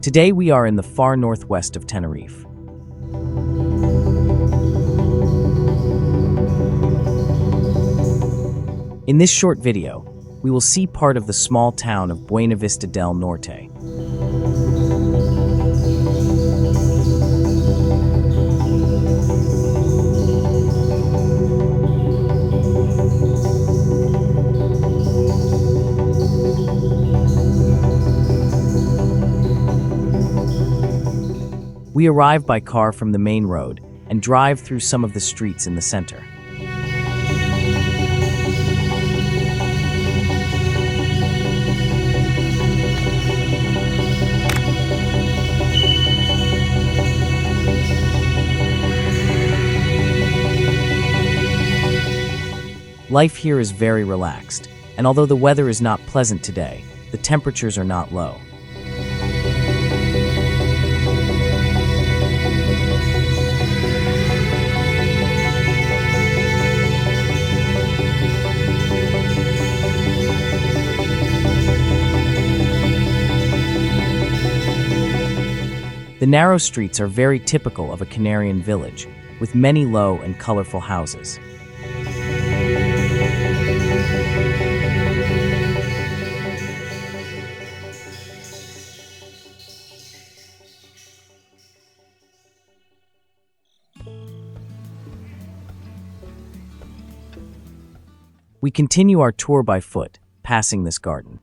Today we are in the far northwest of Tenerife. In this short video, we will see part of the small town of Buenavista del Norte. We arrive by car from the main road and drive through some of the streets in the center. Life here is very relaxed, and although the weather is not pleasant today, the temperatures are not low. The narrow streets are very typical of a Canarian village, with many low and colorful houses. We continue our tour by foot, passing this garden.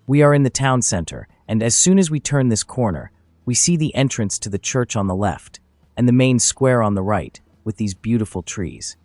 We are in the town center, and as soon as we turn this corner, we see the entrance to the church on the left, and the main square on the right, with these beautiful trees.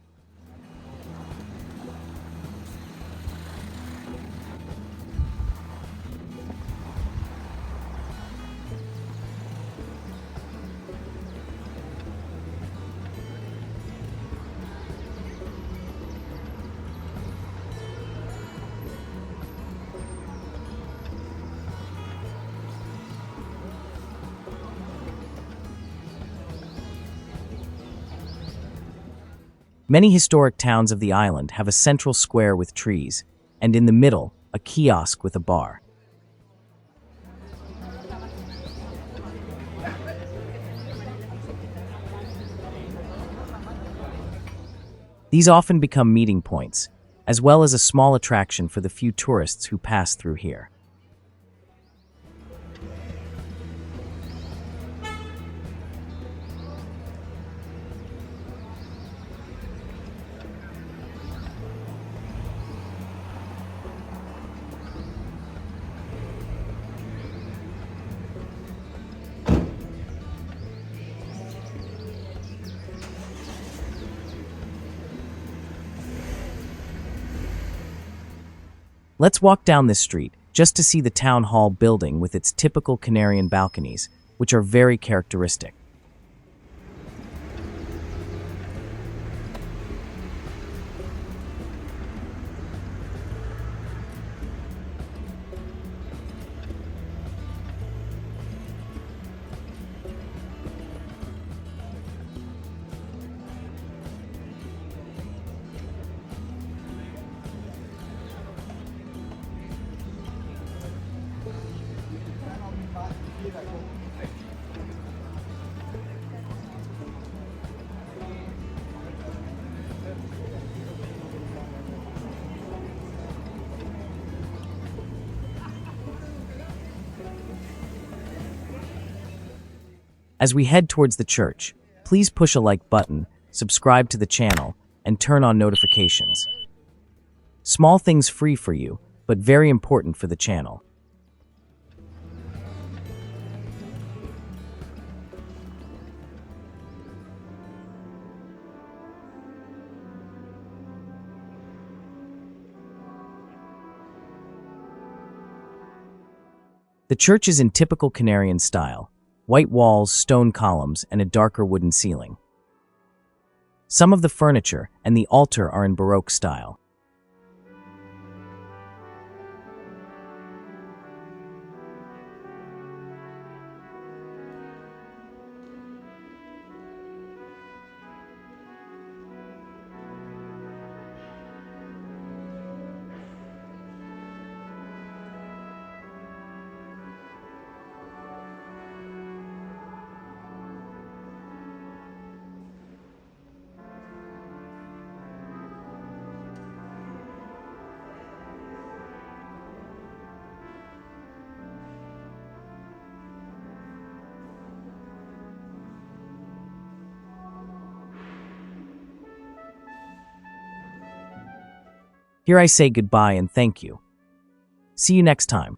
Many historic towns of the island have a central square with trees, and in the middle, a kiosk with a bar. These often become meeting points, as well as a small attraction for the few tourists who pass through here. Let's walk down this street just to see the town hall building with its typical Canarian balconies, which are very characteristic. As we head towards the church, please push a like button, subscribe to the channel, and turn on notifications. Small things free for you, but very important for the channel. The church is in typical Canarian style: white walls, stone columns, and a darker wooden ceiling. Some of the furniture and the altar are in Baroque style. Here I say goodbye and thank you. See you next time.